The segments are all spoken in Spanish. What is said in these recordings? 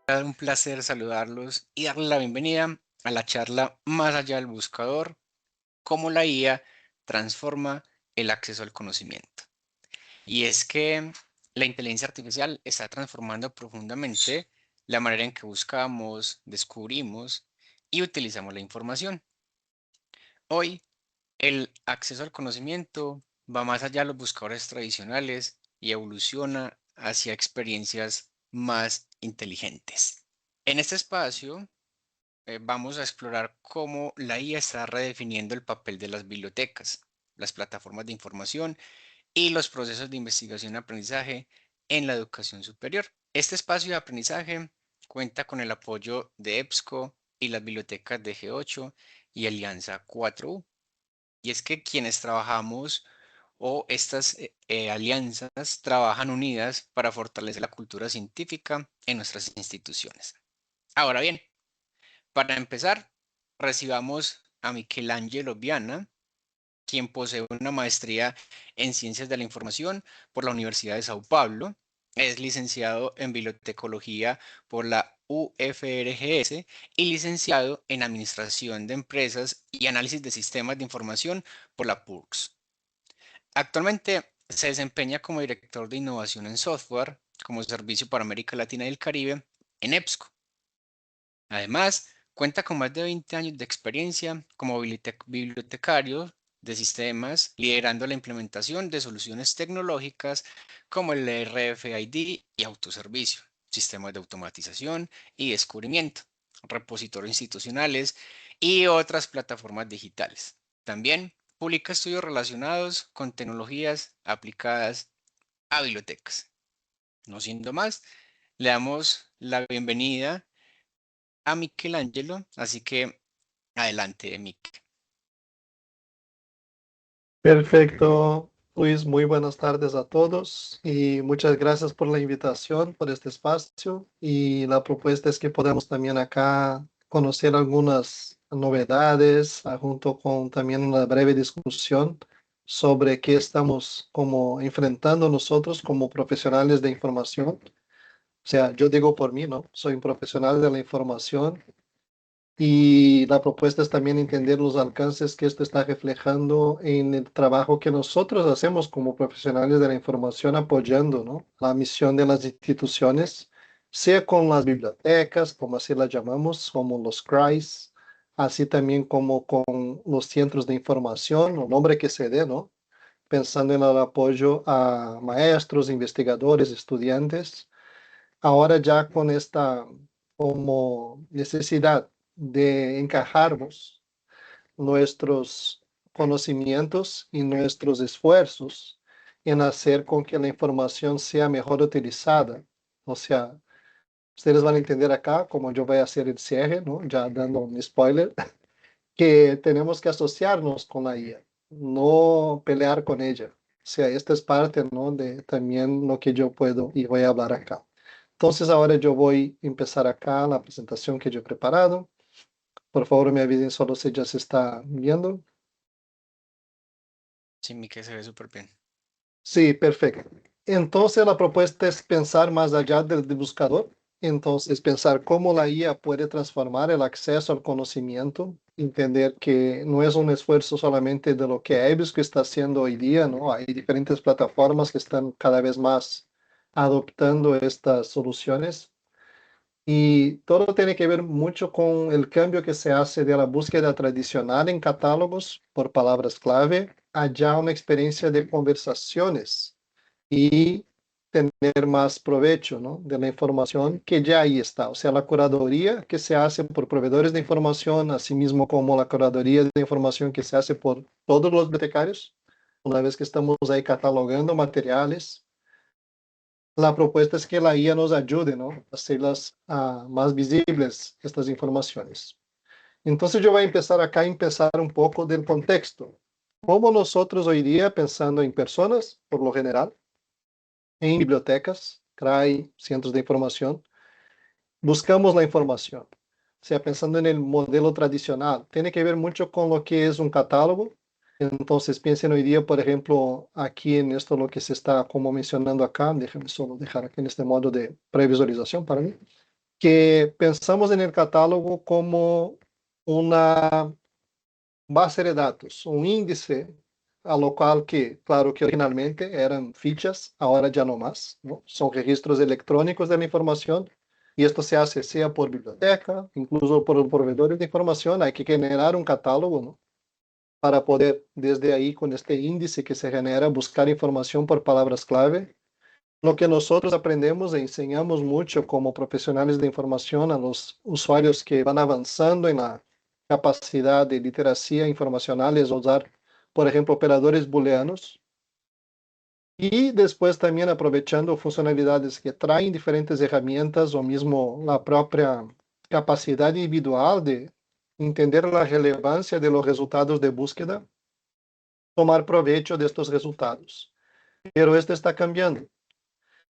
Un placer saludarlos y darles la bienvenida a la charla Más allá del buscador, cómo la IA transforma el acceso al conocimiento. Y es que la inteligencia artificial está transformando profundamente la manera en que buscamos, descubrimos y utilizamos la información. Hoy, el acceso al conocimiento va más allá de los buscadores tradicionales y evoluciona hacia experiencias más inteligentes. En este espacio, vamos a explorar cómo la IA está redefiniendo el papel de las bibliotecas, las plataformas de información y los procesos de investigación y aprendizaje en la educación superior. Este espacio de aprendizaje cuenta con el apoyo de EBSCO y las bibliotecas de G8 y Alianza 4U. Y es que quienes trabajamos o estas alianzas trabajan unidas para fortalecer la cultura científica en nuestras instituciones. Ahora bien, para empezar, recibamos a Michelangelo Viana, quien posee una maestría en Ciencias de la Información por la Universidad de Sao Paulo. Es licenciado en Bibliotecología por la UFRGS y licenciado en Administración de Empresas y Análisis de Sistemas de Información por la PURCS. Actualmente se desempeña como director de innovación en software, como servicio para América Latina y el Caribe, en EBSCO. Además, cuenta con más de 20 años de experiencia como bibliotecario de sistemas, liderando la implementación de soluciones tecnológicas como el RFID y autoservicio, sistemas de automatización y descubrimiento, repositorios institucionales y otras plataformas digitales. También publica estudios relacionados con tecnologías aplicadas a bibliotecas. No siendo más, le damos la bienvenida a Michelangelo, así que adelante, Mick. Perfecto, Luis, muy buenas tardes a todos y muchas gracias por la invitación, por este espacio y la propuesta es que podamos también acá conocer algunas novedades, junto con también una breve discusión sobre qué estamos como enfrentando nosotros como profesionales de información. O sea, yo digo por mí, ¿no? Soy un profesional de la información y la propuesta es también entender los alcances que esto está reflejando en el trabajo que nosotros hacemos como profesionales de la información, apoyando, ¿no?, la misión de las instituciones, sea con las bibliotecas, como así las llamamos, como los CRIs, así también como con los centros de información, el nombre que se dé, ¿no?, pensando en el apoyo a maestros, investigadores, estudiantes. Ahora ya con esta como necesidad de encajarnos nuestros conocimientos y nuestros esfuerzos en hacer con que la información sea mejor utilizada. O sea, ustedes van a entender acá, como yo voy a hacer el cierre, ¿no?, ya dando un spoiler, que tenemos que asociarnos con la IA, no pelear con ella. O sea, esta es parte, ¿no?, de también lo que yo puedo y voy a hablar acá. Entonces, ahora yo voy a empezar acá la presentación que yo he preparado. Por favor, me avisen solo si ya se está viendo. Sí, Mick se ve súper bien. Sí, perfecto. Entonces, la propuesta es pensar más allá del buscador. Entonces, pensar cómo la IA puede transformar el acceso al conocimiento, entender que no es un esfuerzo solamente de lo que EBSCO está haciendo hoy día, ¿no? Hay diferentes plataformas que están cada vez más adoptando estas soluciones. Y todo tiene que ver mucho con el cambio que se hace de la búsqueda tradicional en catálogos por palabras clave a ya una experiencia de conversaciones y tener más provecho, ¿no?, de la información que ya ahí está. O sea, la curaduría que se hace por proveedores de información, así mismo como la curaduría de información que se hace por todos los bibliotecarios, una vez que estamos ahí catalogando materiales. La propuesta es que la IA nos ayude, ¿no?, a hacerlas más visibles, estas informaciones. Entonces yo voy a empezar acá a empezar un poco del contexto. Como nosotros hoy día, pensando en personas, por lo general, en bibliotecas, CRAI, centros de información, buscamos la información. O sea, pensando en el modelo tradicional, tiene que ver mucho con lo que es un catálogo, Entonces, piensen hoy día, por ejemplo, aquí en esto lo que se está como mencionando acá, déjenme solo dejar aquí en este modo de previsualización para mí, que pensamos en el catálogo como una base de datos, un índice a lo cual que, claro que originalmente eran fichas, ahora ya no más, ¿no? Son registros electrónicos de la información y esto se hace sea por biblioteca, incluso por proveedores de información, hay que generar un catálogo, ¿no? Para poder desde ahí, con este índice que se genera, buscar información por palabras clave. Lo que nosotros aprendemos e enseñamos mucho como profesionales de información a los usuarios que van avanzando en la capacidad de literacia informacional es usar, por ejemplo, operadores booleanos y después también aprovechando funcionalidades que traen diferentes herramientas o mismo la propia capacidad individual de entender la relevancia de los resultados de búsqueda, tomar provecho de estos resultados. Pero esto está cambiando.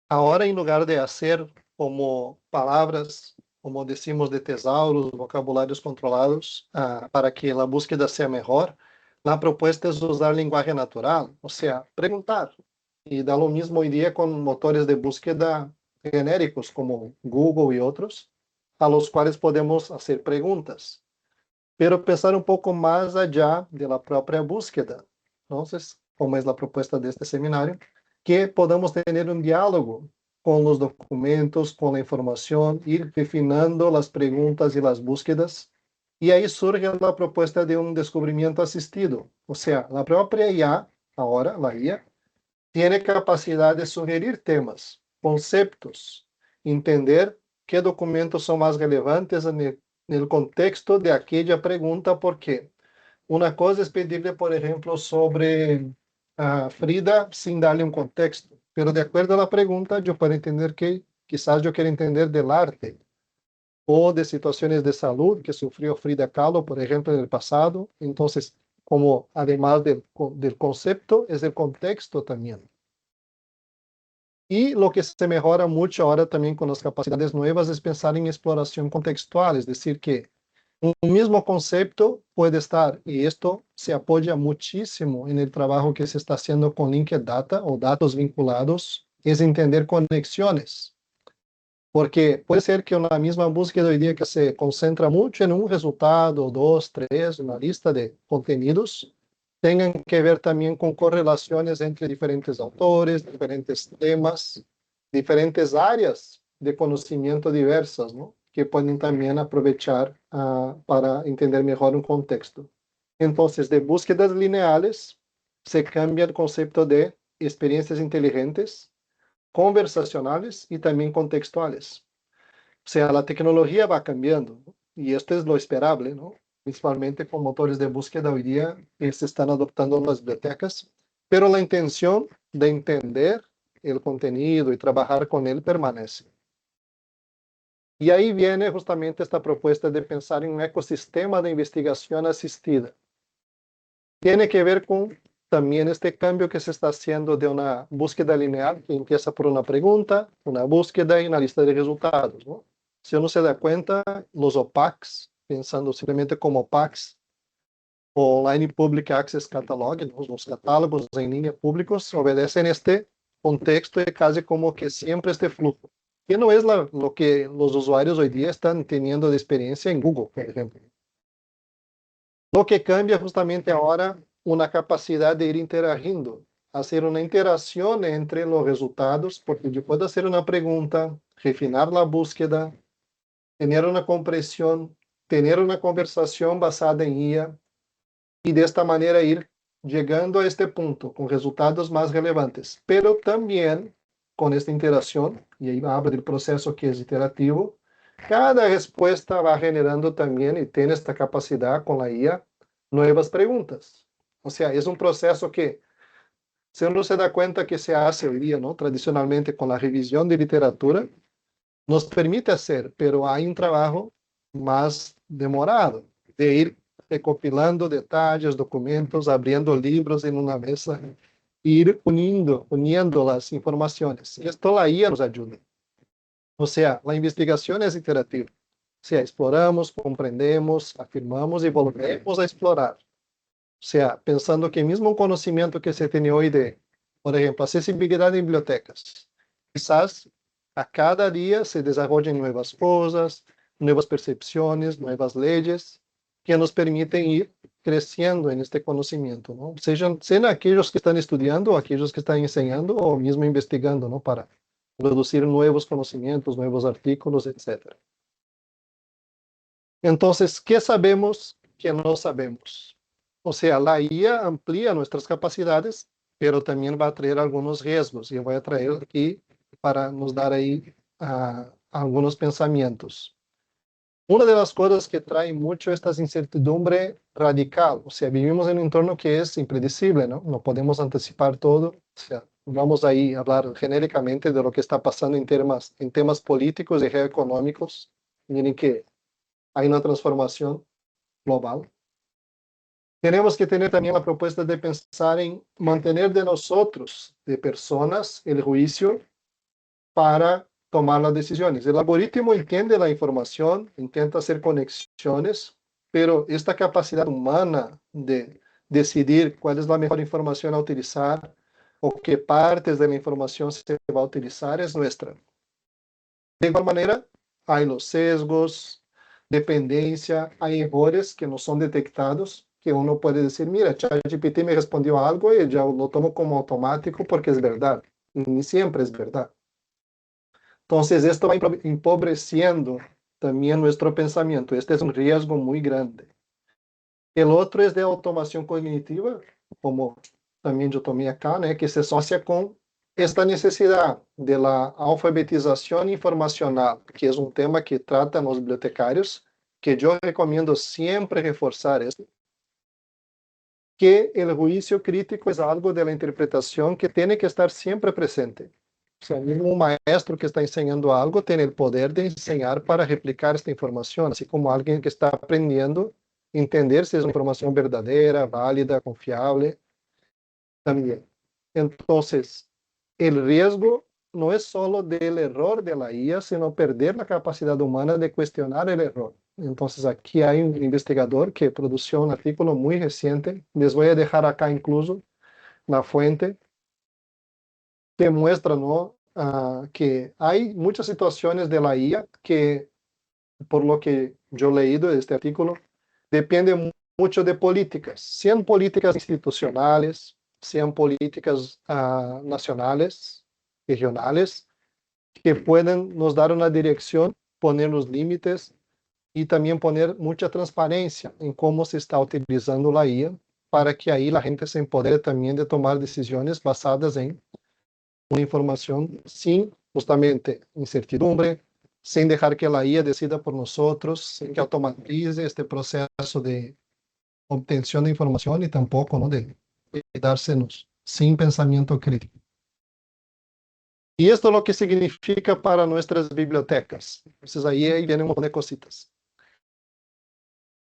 Ahora, en lugar de hacer como palabras, como decimos, de tesauros, vocabularios controlados, para que la búsqueda sea mejor, la propuesta es usar lenguaje natural, o sea, preguntar. Y da lo mismo hoy día con motores de búsqueda genéricos como Google y otros, a los cuales podemos hacer preguntas, pero pensar un poco más allá de la propia búsqueda. Entonces, como es la propuesta de este seminario, que podamos tener un diálogo con los documentos, con la información, ir refinando las preguntas y las búsquedas. Y ahí surge la propuesta de un descubrimiento asistido. O sea, la propia IA, ahora la IA, tiene capacidad de sugerir temas, conceptos, entender qué documentos son más relevantes en el contexto de aquella pregunta, porque una cosa es pedirle, por ejemplo, sobre Frida sin darle un contexto, pero de acuerdo a la pregunta, yo puedo entender que quizás yo quiero entender del arte o de situaciones de salud que sufrió Frida Kahlo, por ejemplo, en el pasado. Entonces, como además del concepto, es el contexto también. Y lo que se mejora mucho ahora también con las capacidades nuevas es pensar en exploración contextual, es decir, que un mismo concepto puede estar, y esto se apoya muchísimo en el trabajo que se está haciendo con Linked Data o datos vinculados, es entender conexiones. Porque puede ser que una misma búsqueda hoy día que se concentra mucho en un resultado, dos, tres, una lista de contenidos, tengan que ver también con correlaciones entre diferentes autores, diferentes temas, diferentes áreas de conocimiento diversas, ¿no? Que pueden también aprovechar para entender mejor un contexto. Entonces, de búsquedas lineales, se cambia el concepto de experiencias inteligentes, conversacionales y también contextuales. O sea, la tecnología va cambiando, ¿no? Y esto es lo esperable, ¿no? Principalmente con motores de búsqueda hoy día que se están adoptando en las bibliotecas, pero la intención de entender el contenido y trabajar con él permanece. Y ahí viene justamente esta propuesta de pensar en un ecosistema de investigación asistida. Tiene que ver con también este cambio que se está haciendo de una búsqueda lineal que empieza por una pregunta, una búsqueda y una lista de resultados, ¿no? Si uno se da cuenta, los OPACs, pensando simplemente como OPACs, Online Public Access Catalog, los catálogos en línea públicos, obedecen este contexto de casi como que siempre este flujo, que no es lo que los usuarios hoy día están teniendo de experiencia en Google, por ejemplo. Lo que cambia justamente ahora una capacidad de ir interagiendo, hacer una interacción entre los resultados, porque yo puedo hacer una pregunta, refinar la búsqueda, tener una comprensión, tener una conversación basada en IA y de esta manera ir llegando a este punto con resultados más relevantes, pero también con esta interacción, y ahí habla del proceso que es iterativo, cada respuesta va generando también y tiene esta capacidad con la IA nuevas preguntas. O sea, es un proceso que, si uno se da cuenta que se hace hoy día, ¿no? Tradicionalmente con la revisión de literatura, nos permite hacer, pero hay un trabajo más demorado de ir recopilando detalles, documentos, abriendo libros en una mesa, ir uniendo las informaciones. Esto la IA nos ayuda. O sea, la investigación es iterativa. O sea, exploramos, comprendemos, afirmamos y volvemos a explorar. sea, pensando que mismo conocimiento que se tiene hoy de, por ejemplo, accesibilidad en bibliotecas, quizás a cada día se desarrollen nuevas cosas, nuevas percepciones, nuevas leyes que nos permiten ir creciendo en este conocimiento, ¿no? Sean aquellos que están estudiando, o aquellos que están enseñando, o mismo investigando, ¿no? Para producir nuevos conocimientos, nuevos artículos, etcétera. Entonces, ¿qué sabemos que no sabemos? O sea, la IA amplía nuestras capacidades, pero también va a traer algunos riesgos. Y voy a traer aquí para nos dar ahí algunos pensamientos. Una de las cosas que trae mucho esta incertidumbre radical, o sea, vivimos en un entorno que es impredecible, ¿no? No podemos anticipar todo. O sea, vamos ahí a hablar genéricamente de lo que está pasando en temas políticos y geoeconómicos. Miren que hay una transformación global. Tenemos que tener también la propuesta de pensar en mantener de nosotros, de personas, el juicio para tomar las decisiones. El algoritmo entiende la información, intenta hacer conexiones, pero esta capacidad humana de decidir cuál es la mejor información a utilizar o qué partes de la información se va a utilizar es nuestra. De igual manera, hay los sesgos, dependencia, hay errores que no son detectados, que uno puede decir, mira, ChatGPT me respondió algo y ya lo tomo como automático porque es verdad. Y ni siempre es verdad. Entonces, esto va empobreciendo también nuestro pensamiento. Este es un riesgo muy grande. El otro es de automación cognitiva, como también yo tomé acá, ¿no? Que se asocia con esta necesidad de la alfabetización informacional, que es un tema que tratan los bibliotecarios, que yo recomiendo siempre reforzar esto, que el juicio crítico es algo de la interpretación que tiene que estar siempre presente. O sea, mismo un maestro que está enseñando algo tiene el poder de enseñar para replicar esta información, así como alguien que está aprendiendo, entender si es una información verdadera, válida, confiable, también. Entonces, el riesgo no es solo del error de la IA, sino perder la capacidad humana de cuestionar el error. Entonces, aquí hay un investigador que produjo un artículo muy reciente, les voy a dejar acá incluso la fuente, que muestra, ¿no? Que hay muchas situaciones de la IA que, por lo que yo he leído de este artículo, depende mucho de políticas, sean políticas institucionales, sean políticas nacionales, regionales, que pueden nos dar una dirección, poner los límites y también poner mucha transparencia en cómo se está utilizando la IA para que ahí la gente se empodere también de tomar decisiones basadas en una información sin justamente incertidumbre, sin dejar que la IA decida por nosotros, sin que automatice este proceso de obtención de información y tampoco, ¿no? de dársenos sin pensamiento crítico. Y esto es lo que significa para nuestras bibliotecas. Entonces ahí vienen un montón de cositas.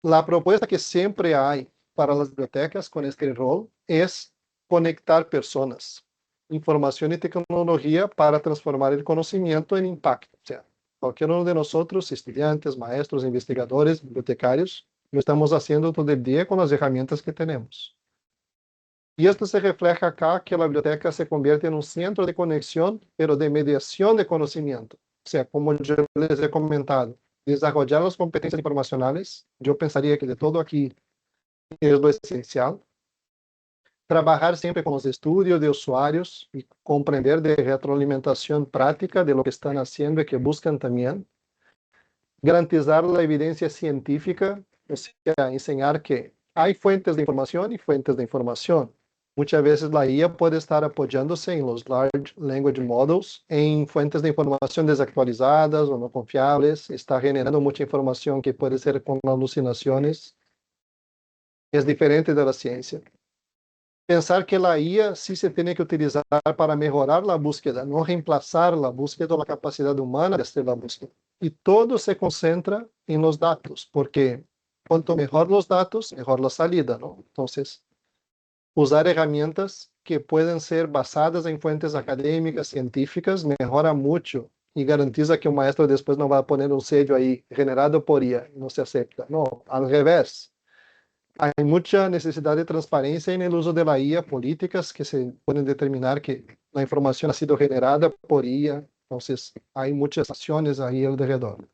La propuesta que siempre hay para las bibliotecas con este rol es conectar personas, información y tecnología para transformar el conocimiento en impacto. O sea, cualquier uno de nosotros, estudiantes, maestros, investigadores, bibliotecarios, lo estamos haciendo todo el día con las herramientas que tenemos. Y esto se refleja acá que la biblioteca se convierte en un centro de conexión, pero de mediación de conocimiento. O sea, como yo les he comentado, desarrollar las competencias informacionales, yo pensaría que de todo aquí es lo esencial. Trabajar siempre con los estudios de usuarios y comprender de retroalimentación práctica de lo que están haciendo y que buscan también. Garantizar la evidencia científica, o sea, enseñar que hay fuentes de información y fuentes de información. Muchas veces la IA puede estar apoyándose en los Large Language Models, en fuentes de información desactualizadas o no confiables, está generando mucha información que puede ser con alucinaciones. Es diferente de la ciencia. Pensar que la IA sí se tiene que utilizar para mejorar la búsqueda, no reemplazar la búsqueda o la capacidad humana de hacer la búsqueda. Y todo se concentra en los datos, porque cuanto mejor los datos, mejor la salida, ¿no? Entonces, usar herramientas que pueden ser basadas en fuentes académicas, científicas, mejora mucho y garantiza que o maestro después no va a poner un sello ahí generado por IA, no se acepta. No, al revés. hay mucha necesidad de transparencia en el uso de la IA, políticas que se pueden determinar que la información ha sido generada por IA, entonces hay muchas acciones ahí alrededor.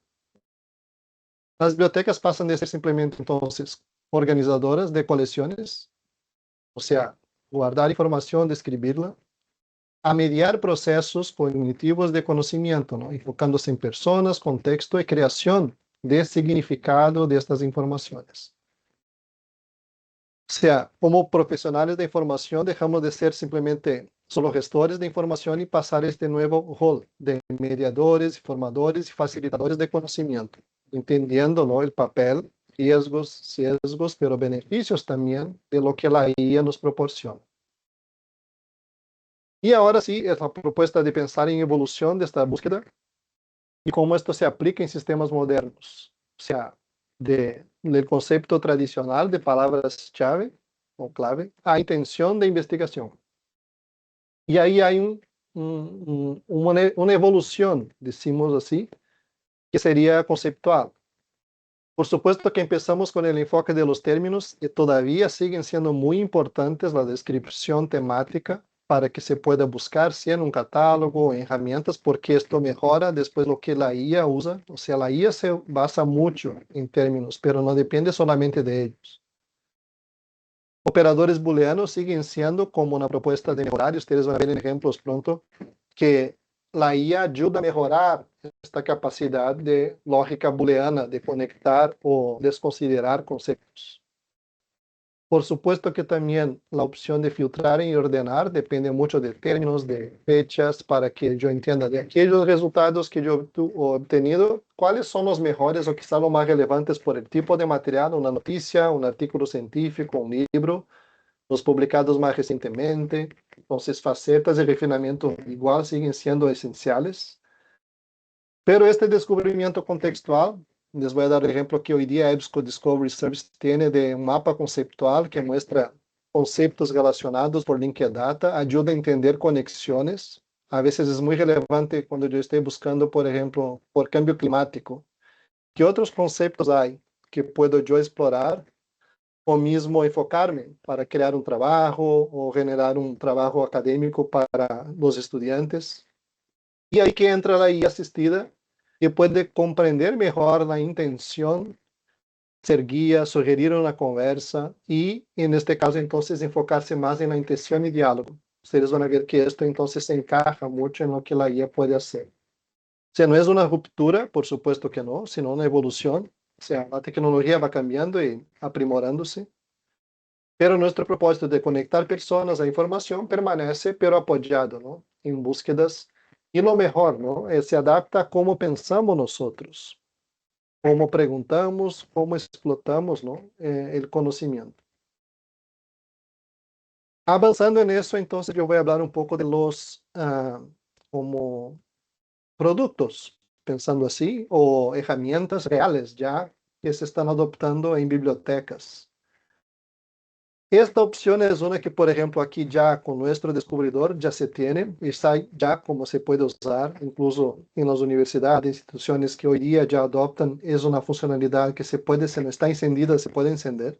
Las bibliotecas pasan de ser simplemente entonces organizadoras de colecciones, o sea, guardar información, describirla, a mediar procesos cognitivos de conocimiento, ¿no? Enfocándose en personas, contexto y creación de significado de estas informaciones. O sea, como profesionales de información, dejamos de ser simplemente solo gestores de información y pasar a este nuevo rol de mediadores, formadores y facilitadores de conocimiento, entendiendo, ¿no?, el papel, riesgos, sesgos, pero beneficios también de lo que la IA nos proporciona. Y ahora sí, es la propuesta de pensar en evolución de esta búsqueda y cómo esto se aplica en sistemas modernos. O sea, del concepto tradicional de palabras-chave o clave a intención de investigación. Y ahí hay una evolución, decimos así, que sería conceptual. Por supuesto que empezamos con el enfoque de los términos y todavía siguen siendo muy importantes la descripción temática para que se pueda buscar, si en un catálogo o herramientas, porque esto mejora después lo que la IA usa. O sea, la IA se basa mucho en términos, pero no depende solamente de ellos. Operadores booleanos siguen siendo como una propuesta de mejorar, y ustedes van a ver en ejemplos pronto, que la IA ayuda a mejorar esta capacidad de lógica booleana, de conectar o desconsiderar conceptos. Por supuesto que también la opción de filtrar y ordenar depende mucho de términos, de fechas, para que yo entienda de aquellos resultados que yo he obtenido, cuáles son los mejores o quizá los más relevantes por el tipo de material, una noticia, un artículo científico, un libro, los publicados más recientemente. Entonces, facetas de refinamiento igual siguen siendo esenciales. Pero este descubrimiento contextual, les voy a dar el ejemplo que hoy día EBSCO Discovery Service tiene de un mapa conceptual que muestra conceptos relacionados por linked data, ayuda a entender conexiones. A veces es muy relevante cuando yo estoy buscando, por ejemplo, por cambio climático. ¿Qué otros conceptos hay que puedo yo explorar o mismo enfocarme para crear un trabajo o generar un trabajo académico para los estudiantes? Y ahí que entra la IA asistida y puede comprender mejor la intención, ser guía, sugerir una conversa y, en este caso, entonces, enfocarse más en la intención y diálogo. Ustedes van a ver que esto entonces se encaja mucho en lo que la IA puede hacer. O sea, no es una ruptura, por supuesto que no, sino una evolución. O sea, la tecnología va cambiando y aprimorándose. Pero nuestro propósito de conectar personas a información permanece, pero apoyado, ¿no?, en búsquedas. Y lo mejor, ¿no?, se adapta a cómo pensamos nosotros, cómo preguntamos, cómo explotamos, ¿no?, el conocimiento. Avanzando en eso, entonces yo voy a hablar un poco de los como productos, pensando así, o herramientas reales ya que se están adoptando en bibliotecas. Esta opción es una que, por ejemplo, aquí ya con nuestro descubridor ya se tiene y sabe ya cómo se puede usar, incluso en las universidades, instituciones que hoy día ya adoptan, es una funcionalidad que se puede, si no está encendida, se puede encender.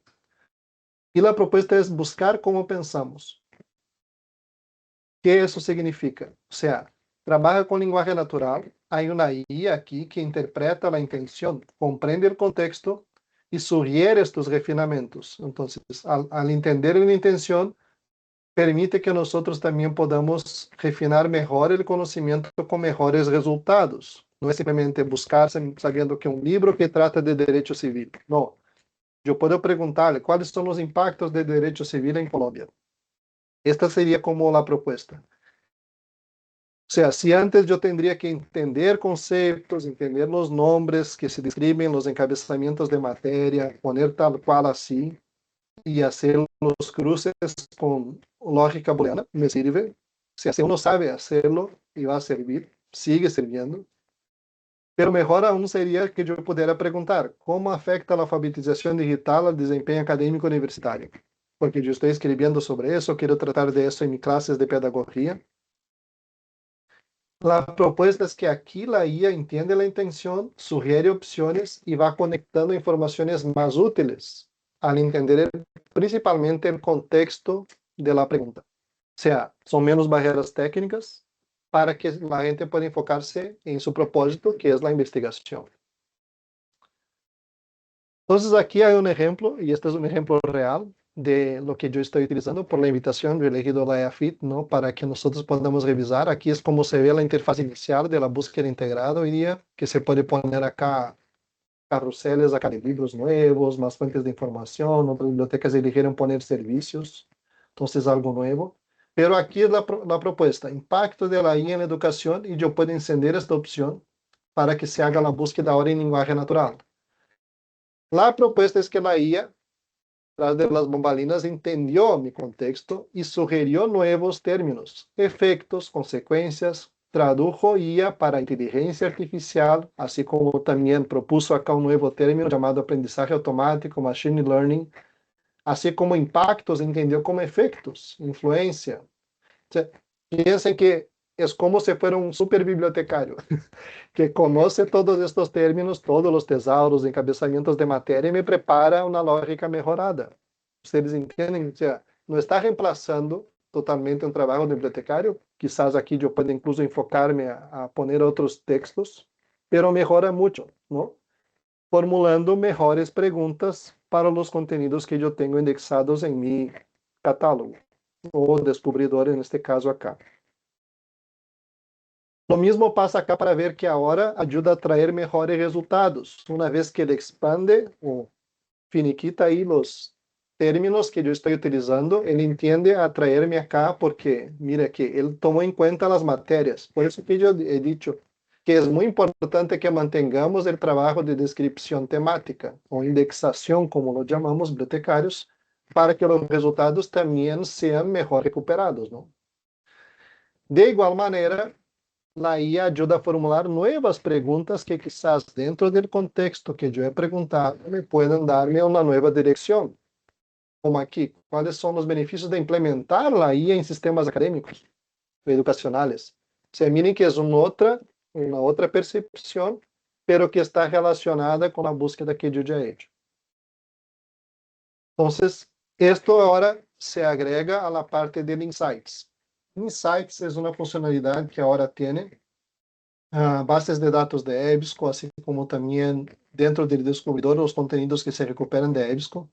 Y la propuesta es buscar cómo pensamos. ¿Qué eso significa? O sea, trabaja con lenguaje natural, hay una IA aquí que interpreta la intención, comprende el contexto y sugiere estos refinamientos. Entonces, al entender la intención, permite que nosotros también podamos refinar mejor el conocimiento con mejores resultados. No es simplemente buscar sabiendo que un libro que trata de derecho civil. No. Yo puedo preguntarle cuáles son los impactos del derecho civil en Colombia. Esta sería como la propuesta. O sea, si antes yo tendría que entender conceptos, entender los nombres que se describen, los encabezamientos de materia, poner tal cual así, y hacer los cruces con lógica booleana, me sirve. Si uno sabe hacerlo y va a servir, sigue sirviendo. Pero mejor aún sería que yo pudiera preguntar, ¿cómo afecta la alfabetización digital al desempeño académico universitario? Porque yo estoy escribiendo sobre eso, quiero tratar de eso en mis clases de pedagogía. La propuesta es que aquí la IA entiende la intención, sugiere opciones y va conectando informaciones más útiles al entender principalmente el contexto de la pregunta. O sea, son menos barreras técnicas para que la gente pueda enfocarse en su propósito, que es la investigación. Entonces aquí hay un ejemplo, y este es un ejemplo real de lo que yo estoy utilizando por la invitación. Yo he elegido la EAFIT, ¿no? Para que nosotros podamos revisar. Aquí es como se ve la interfaz inicial de la búsqueda integrada hoy día, que se puede poner acá carruseles acá de libros nuevos, más fuentes de información. Otras bibliotecas eligieron poner servicios, entonces algo nuevo. Pero aquí es la propuesta, impacto de la IA en la educación, y yo puedo encender esta opción para que se haga la búsqueda ahora en lenguaje natural. La propuesta es que la IA, tras de las bambalinas, entendió mi contexto y sugirió nuevos términos, efectos, consecuencias, tradujo IA para inteligencia artificial, así como también propuso acá un nuevo término llamado aprendizaje automático, machine learning, así como impactos, entendió como efectos, influencia. O sea, piensen que es como si fuera un super bibliotecario que conoce todos estos términos, todos los tesauros, encabezamientos de materia y me prepara una lógica mejorada. Ustedes entendem? O sea, não está reemplazando totalmente um trabalho de bibliotecário. Quizás aqui eu pueda incluso enfocar-me a poner outros textos, pero mejora muito, ¿no? Formulando mejores perguntas para os conteúdos que eu tenho indexados em mi catálogo, ou descobridor, neste caso acá. Lo mismo pasa acá para ver que ahora ayuda a traer mejores resultados. Una vez que ele expande o finiquita aí os términos que eu estou utilizando, ele entende a traerme acá porque, mira que ele tomou em conta as matérias. Por isso que eu he dicho que é muito importante que mantengamos o trabalho de descrição temática, ou indexação, como lo chamamos bibliotecários, para que os resultados também sejam melhor recuperados, não? De igual maneira, la IA ajuda a formular nuevas preguntas que quizás dentro del contexto que yo he preguntado me puedan darme una nueva dirección. Como aquí, ¿cuáles son los beneficios de implementar la IA en sistemas académicos o educacionales? O sea, miren que es una otra percepción, pero que está relacionada con la búsqueda que yo ya he hecho. Entonces, esto ahora se agrega a la parte del Insights. Insights es una funcionalidad que ahora tiene bases de dados de EBSCO, assim como também dentro do descobridor os conteúdos que se recuperam de EBSCO,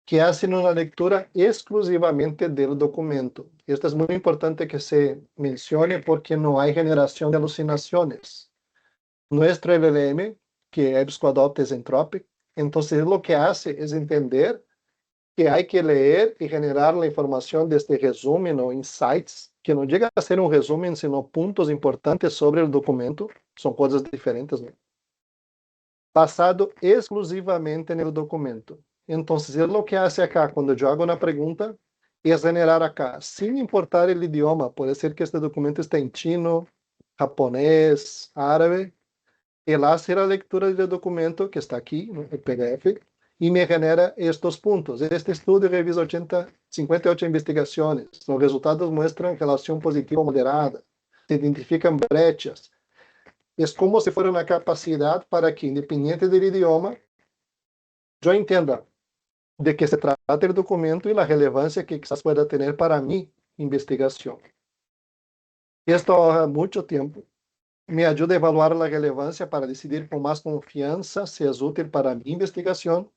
que fazem uma leitura exclusivamente do documento. Isto é muito importante que se mencione porque não há geração de alucinações. Nosso LLM, que EBSCO adopta, é Anthropic, então o que hace é entender que há que ler e generar a informação deste resumo ou insights, que não chega a ser um resumo, sino pontos importantes sobre o documento, são coisas diferentes, né? Basado exclusivamente no documento. Então, o que hace acá, quando eu hago uma pergunta, é generar acá, sem importar o idioma, pode ser que este documento esteja em chino, japonês, árabe, ele hace a leitura do documento que está aqui, no PDF, y me genera estos puntos. Este estudio revisa 58 investigaciones. Los resultados muestran relación positiva moderada. Se identifican brechas. Es como si fuera una capacidad para que, independiente del idioma, yo entienda de qué se trata el documento y la relevancia que quizás pueda tener para mi investigación. Esto ahorra mucho tiempo. Me ayuda a evaluar la relevancia para decidir con más confianza si es útil para mi investigación,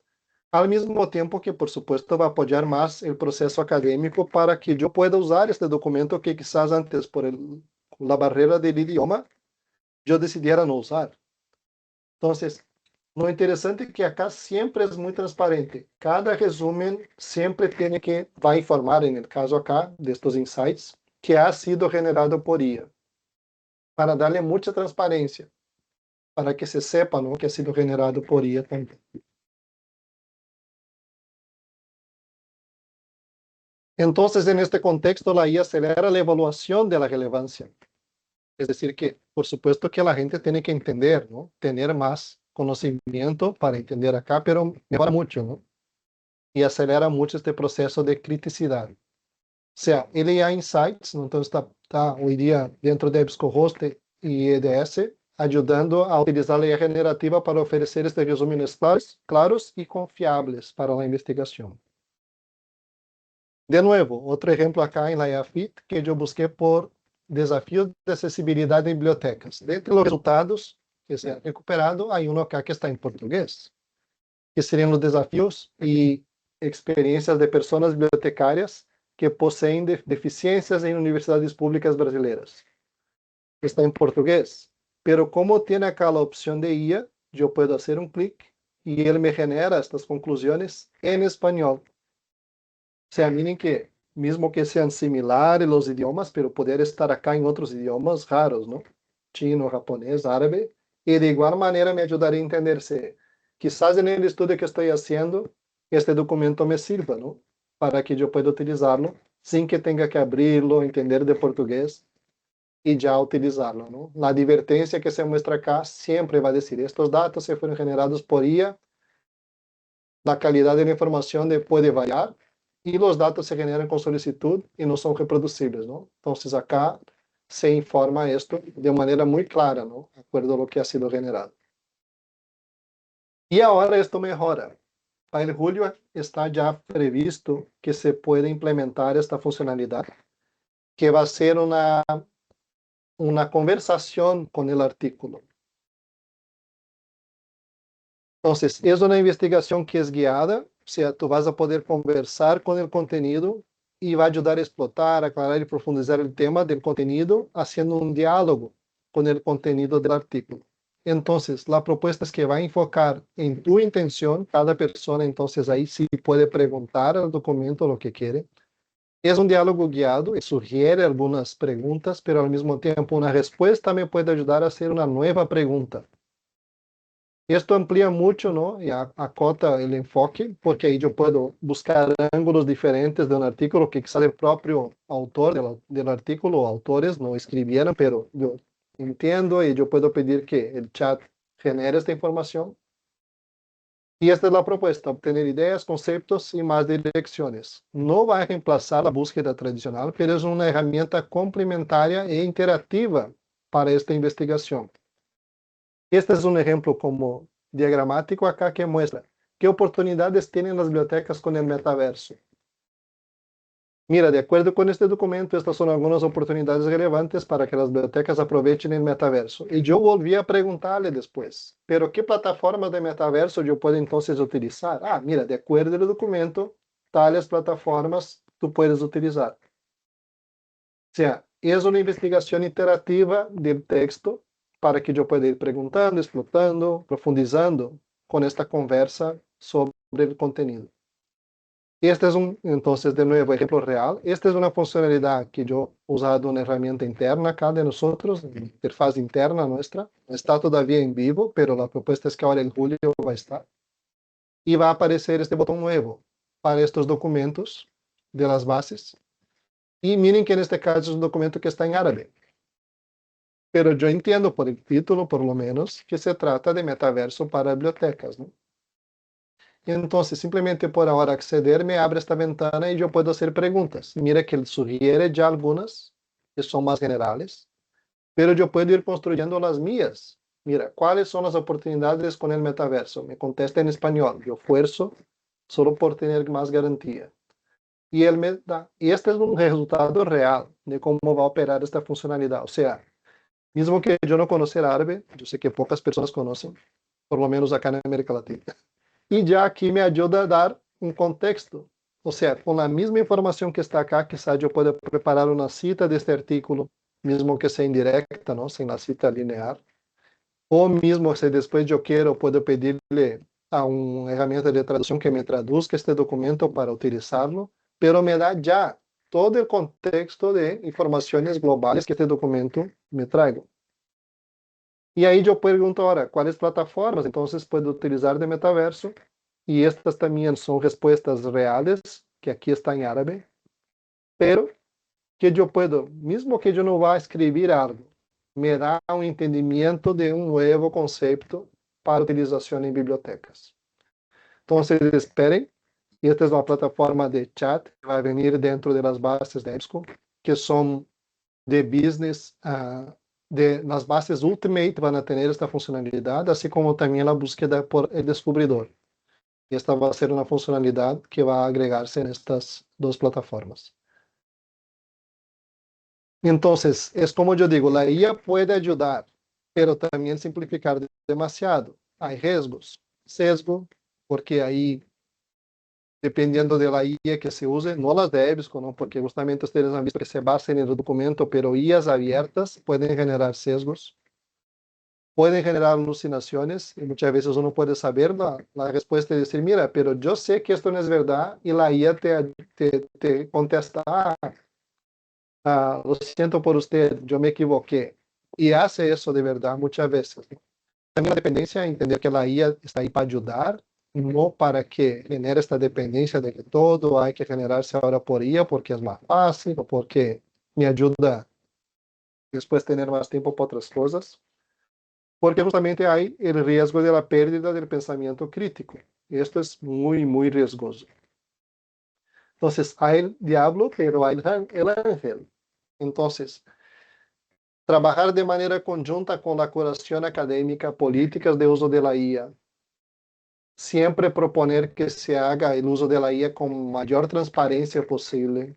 al mismo tiempo que, por supuesto, va a apoyar más el proceso académico para que yo pueda usar este documento que quizás antes, por la barrera del idioma, yo decidiera no usar. Entonces, lo interesante es que acá siempre es muy transparente. Cada resumen siempre tiene que, va a informar, en el caso acá, de estos insights, que ha sido generado por IA, para darle mucha transparencia, para que se sepa, ¿no?, que ha sido generado por IA también. Entonces, en este contexto, la IA acelera la evaluación de la relevancia. Es decir, que, por supuesto, que la gente tiene que entender, ¿no?, tener más conocimiento para entender acá, pero mejora mucho, ¿no?, y acelera mucho este proceso de criticidad. O sea, el IA Insights, ¿no?, entonces está hoy día dentro de EBSCOhost y EDS, ayudando a utilizar la IA generativa para ofrecer estos resúmenes claros y confiables para la investigación. De nuevo, otro ejemplo acá en la IA Fit que yo busqué por desafíos de acessibilidade em bibliotecas. Dentre os resultados que se han recuperado, hay uno acá que está en portugués, que serían los desafíos y experiencias de personas bibliotecarias que poseen deficiencias en universidades públicas brasileiras. Está en portugués, pero como tiene acá la opción de IA, yo puedo hacer un clic y él me genera estas conclusiones en español. O sea, miren que, mesmo que sean similares os idiomas, pero poder estar acá em outros idiomas raros, não? Chino, japonês, árabe, e de igual maneira me ajudaria a entender se, quizás no estudo que estou fazendo, este documento me sirva, não? Para que eu pueda utilizá-lo, sem que tenha que abri-lo, entender de português e já utilizá-lo, não? A advertência que se muestra acá sempre vai dizer, estes dados se foram generados por IA, a qualidade da informação pode variar, e os dados se generam com solicitud e não são reproducíveis, não? Então, acá se informa isto de maneira muito clara, não? De acordo com o que ha sido generado. E agora isto melhora. Para julho está já previsto que se pueda implementar esta funcionalidade, que vai ser uma conversação com o artículo. Então, é uma investigação que é guiada, ou seja, tu vas a poder conversar com o conteúdo e vai ajudar a explotar, aclarar e profundizar o tema do conteúdo, fazendo um diálogo com o conteúdo do artículo. Então, a proposta é que vai enfocar em tu intenção, cada pessoa, então, aí sí pode perguntar ao documento o que quer. É um diálogo guiado e sugere algumas perguntas, mas ao mesmo tempo, uma resposta me pode ajudar a fazer uma nova pergunta. Esto amplía mucho, ¿no? Y acota el enfoque, porque ahí yo puedo buscar ángulos diferentes de un artículo que quizás el propio autor del artículo o autores no escribieron, pero yo entiendo y yo puedo pedir que el chat genere esta información. Y esta es la propuesta, obtener ideas, conceptos y más direcciones. No va a reemplazar la búsqueda tradicional, pero es una herramienta complementaria e interactiva para esta investigación. Este es un ejemplo como diagramático acá que muestra qué oportunidades tienen las bibliotecas con el metaverso. Mira, de acuerdo con este documento, estas son algunas oportunidades relevantes para que las bibliotecas aprovechen el metaverso. Y yo volví a preguntarle después, ¿pero qué plataformas de metaverso yo puedo entonces utilizar? Ah, mira, de acuerdo al documento, tales plataformas tú puedes utilizar. O sea, es una investigación iterativa del texto para que eu pueda ir perguntando, explorando, profundizando com esta conversa sobre o conteúdo. Este é então, de novo, exemplo real. Esta é uma funcionalidade que eu usado uma ferramenta interna acá de nós, interfaz interna nossa. Está todavía em vivo, mas a proposta é que agora em julho vai estar. E vai aparecer este botão novo para estes documentos de las bases. E miren que neste caso é um documento que está em árabe. Pero yo entiendo por el título, por lo menos, que se trata de metaverso para bibliotecas, ¿no? Entonces, simplemente por ahora acceder, me abre esta ventana y yo puedo hacer preguntas. Mira que él sugiere ya algunas, que son más generales, pero yo puedo ir construyendo las mías. Mira, ¿cuáles son las oportunidades con el metaverso? Me contesta en español, yo esfuerzo solo por tener más garantía. Y él me da, y este es un resultado real de cómo va a operar esta funcionalidad. O sea, mesmo que eu não conhecer árabe, eu sei que poucas pessoas conhecem, por lo menos acá na América Latina. E já aqui me ajuda a dar um contexto. Ou seja, com a mesma informação que está acá, quizás eu possa preparar uma cita deste artículo, mesmo que seja indirecta, não, sem a cita linear. Ou mesmo se depois eu quero, posso pedir-lhe a uma ferramenta de tradução que me traduzca este documento para utilizá-lo, pero me dá já todo o contexto de informações globais que este documento me traga. E aí eu pergunto agora, quais plataformas então puedo utilizar de metaverso? E estas também são respostas reais, que aqui está em árabe, pero que eu puedo, mesmo que eu não vá escrever algo, me dá um entendimento de um novo conceito para utilização em bibliotecas. Então, esperem. Esta é uma plataforma de chat que vai vir dentro das bases de EBSCO, que são de business las bases Ultimate van a tener esta funcionalidad, así como también la búsqueda por el descubridor. Y esta va a ser una funcionalidad que va a agregarse en estas dos plataformas. Entonces, es como yo digo, la IA puede ayudar, pero también simplificar demasiado. Hay riesgos, sesgo, porque ahí, dependiendo de la IA que se use, no las de EBSCO, ¿no? Porque justamente ustedes han visto que se basan en el documento, pero IAs abiertas pueden generar sesgos, pueden generar alucinaciones, y muchas veces uno puede saber la respuesta y decir, mira, pero yo sé que esto no es verdad, y la IA te contesta, lo siento por usted, yo me equivoqué. Y hace eso de verdad muchas veces. También la dependencia, entender que la IA está ahí para ayudar, no para que genere esta dependencia de que todo hay que generarse ahora por IA porque es más fácil o porque me ayuda después tener más tiempo para otras cosas. Porque justamente hay el riesgo de la pérdida del pensamiento crítico. Esto es muy, muy riesgoso. Entonces, hay el diablo, pero hay el ángel. Entonces, trabajar de manera conjunta con la curación académica, políticas de uso de la IA. Siempre proponer que se haga el uso de la IA con mayor transparencia posible.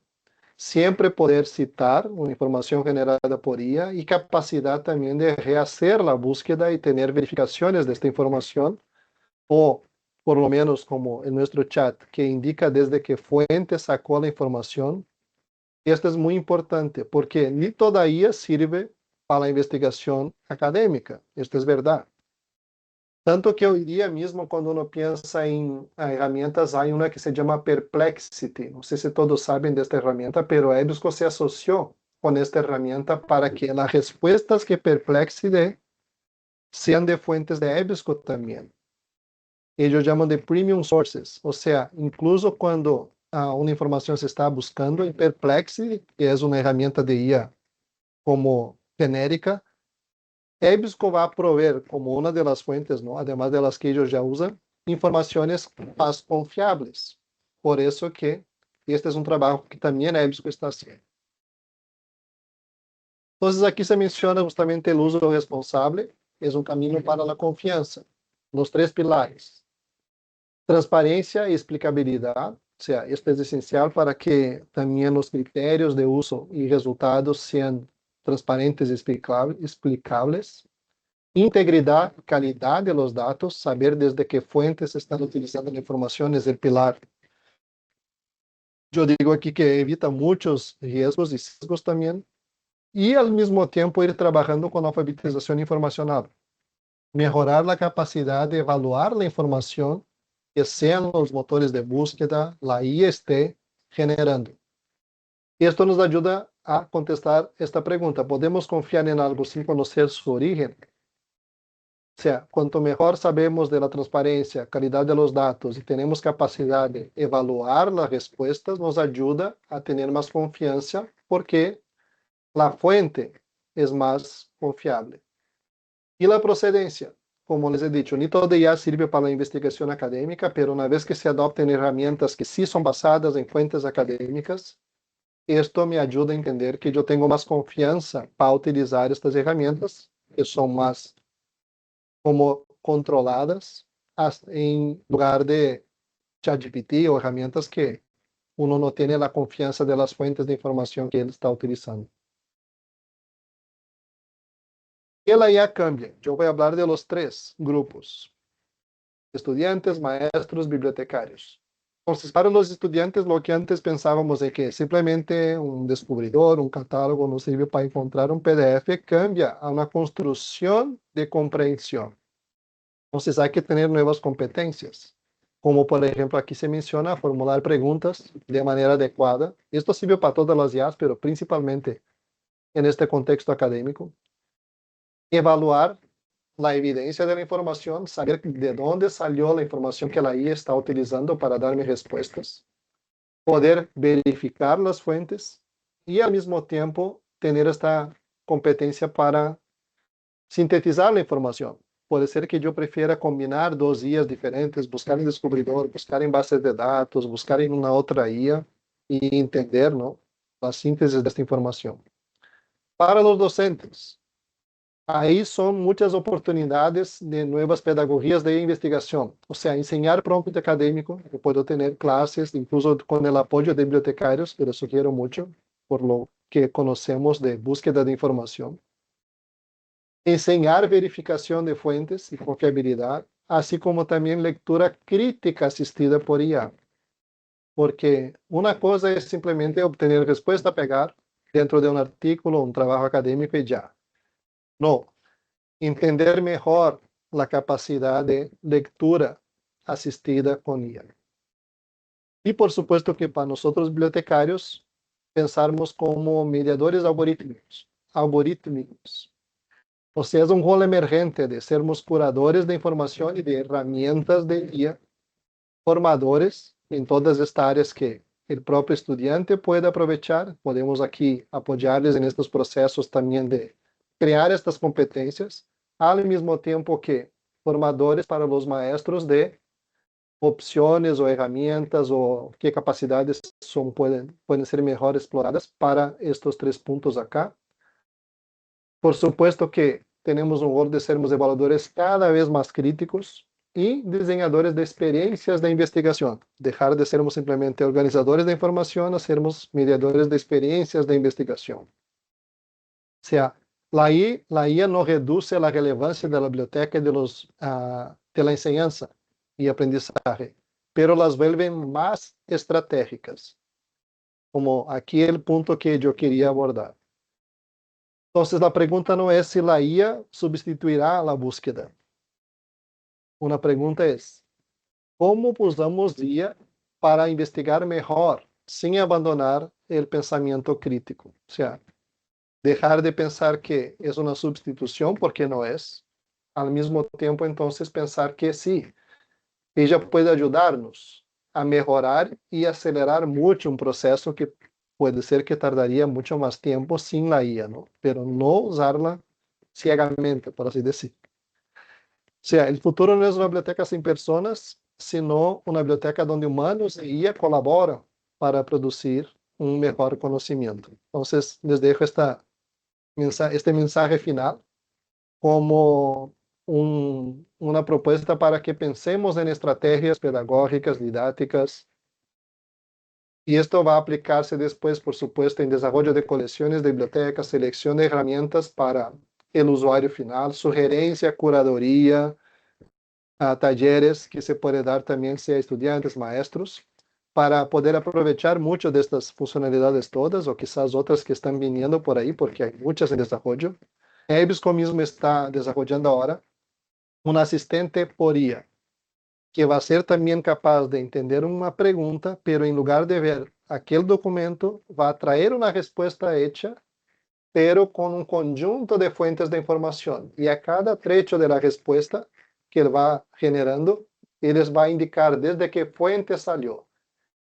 Siempre poder citar una información generada por IA y capacidad también de rehacer la búsqueda y tener verificaciones de esta información, o por lo menos como en nuestro chat, que indica desde qué fuente sacó la información. Esto es muy importante porque ni toda IA sirve para la investigación académica. Esto es verdad. Tanto que hoy día mismo, cuando uno piensa en herramientas, hay una que se llama Perplexity. No sé si todos saben de esta herramienta, pero EBSCO se asoció con esta herramienta para que las respuestas que Perplexity dé sean de fuentes de EBSCO también. Ellos llaman de premium sources, o sea, incluso cuando una información se está buscando en Perplexity, que es una herramienta de IA como genérica, EBSCO va a proveer como una de las fuentes, ¿no? Además de las que ellos ya usan, informaciones más confiables. Por eso que este es un trabajo que también EBSCO está haciendo. Entonces aquí se menciona justamente el uso responsable, es un camino para la confianza. Los tres pilares: transparencia y explicabilidad. O sea, esto es esencial para que también los criterios de uso y resultados sean transparentes y explicables. Integridad y calidad de los datos, saber desde qué fuentes se están utilizando la información es el pilar. Yo digo aquí que evita muchos riesgos y sesgos también. Y al mismo tiempo ir trabajando con alfabetización informacional. Mejorar la capacidad de evaluar la información que sean los motores de búsqueda, la IA esté generando. Y esto nos ayuda a contestar esta pregunta: ¿podemos confiar en algo sin conocer su origen? O sea, cuanto mejor sabemos de la transparencia, calidad de los datos y tenemos capacidad de evaluar las respuestas, nos ayuda a tener más confianza porque la fuente es más confiable. Y la procedencia, como les he dicho, ni todo ya sirve para la investigación académica, pero una vez que se adopten herramientas que sí son basadas en fuentes académicas, esto me ayuda a entender que yo tengo más confianza para utilizar estas herramientas, que son más como controladas, en lugar de ChatGPT o herramientas que uno no tiene la confianza de las fuentes de información que él está utilizando. Y la IA cambia. Yo voy a hablar de los tres grupos: estudiantes, maestros, bibliotecarios. Entonces, para los estudiantes, lo que antes pensábamos de que simplemente un descubridor, un catálogo nos sirve para encontrar un PDF, cambia a una construcción de comprensión. Entonces, hay que tener nuevas competencias, como por ejemplo aquí se menciona formular preguntas de manera adecuada. Esto sirve para todas las IAs, pero principalmente en este contexto académico. Evaluar la evidencia de la información, saber de dónde salió la información que la IA está utilizando para darme respuestas, poder verificar las fuentes y al mismo tiempo tener esta competencia para sintetizar la información. Puede ser que yo prefiera combinar dos IAs diferentes, buscar en descubridor, buscar en bases de datos, buscar en una otra IA y entender, ¿no?, la síntesis de esta información. Para los docentes, ahí son muchas oportunidades de nuevas pedagogías de investigación. O sea, enseñar prompt académico, yo puedo tener clases, incluso con el apoyo de bibliotecarios, que lo sugiero mucho, por lo que conocemos de búsqueda de información. Enseñar verificación de fuentes y confiabilidad, así como también lectura crítica asistida por IA. Porque una cosa es simplemente obtener respuesta a pegar dentro de un artículo, un trabajo académico y ya. No, entender mejor la capacidad de lectura asistida con IA. Y por supuesto que para nosotros bibliotecarios, pensarmos como mediadores algorítmicos. O sea, es un rol emergente de sermos curadores de información y de herramientas de guía, formadores en todas estas áreas que el propio estudiante puede aprovechar. Podemos aquí apoyarles en estos procesos también de crear estas competencias, al mismo tiempo que formadores para los maestros de opciones o herramientas o qué capacidades pueden ser mejor exploradas para estos 3 puntos acá. Por supuesto que tenemos un rol de sermos evaluadores cada vez más críticos y diseñadores de experiencias de investigación. Dejar de sermos simplemente organizadores de información a sermos mediadores de experiencias de investigación. O sea, la IA no reduce la relevancia de la biblioteca y de la enseñanza y aprendizaje, pero las vuelven más estratégicas, como aquí el punto que yo quería abordar. Entonces, la pregunta no es si la IA sustituirá la búsqueda. Una pregunta es, ¿cómo usamos IA para investigar mejor sin abandonar el pensamiento crítico? O sea, dejar de pensar que es una sustitución porque no es. Al mismo tiempo, entonces, pensar que sí, ella puede ayudarnos a mejorar y acelerar mucho un proceso que puede ser que tardaría mucho más tiempo sin la IA, ¿no? Pero no usarla ciegamente, por así decir. O sea, el futuro no es una biblioteca sin personas, sino una biblioteca donde humanos y IA colaboran para producir un mejor conocimiento. Entonces, les dejo este mensaje final como una propuesta para que pensemos en estrategias pedagógicas, didácticas, y esto va a aplicarse después, por supuesto, en desarrollo de colecciones de bibliotecas, selección de herramientas para el usuario final, sugerencia, curaduría, a talleres que se puede dar también sea estudiantes, maestros, para poder aprovechar mucho de estas funcionalidades todas, o quizás otras que están viniendo por ahí, porque hay muchas en desarrollo. EBSCO mismo está desarrollando ahora un asistente por IA, que va a ser también capaz de entender una pregunta, pero en lugar de ver aquel documento, va a traer una respuesta hecha, pero con un conjunto de fuentes de información. Y a cada trecho de la respuesta que él va generando, él les va a indicar desde qué fuente salió.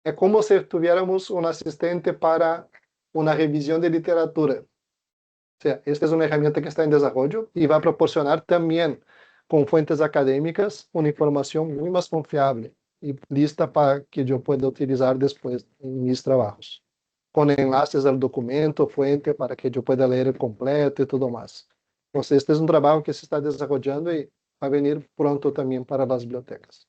Es como si tuviéramos un asistente para una revisión de literatura. O sea, esta es una herramienta que está en desarrollo y va a proporcionar también con fuentes académicas una información muy más confiable y lista para que yo pueda utilizar después en mis trabajos, con enlaces al documento, fuente, para que yo pueda leer el completo y todo más. Entonces, este es un trabajo que se está desarrollando y va a venir pronto también para las bibliotecas.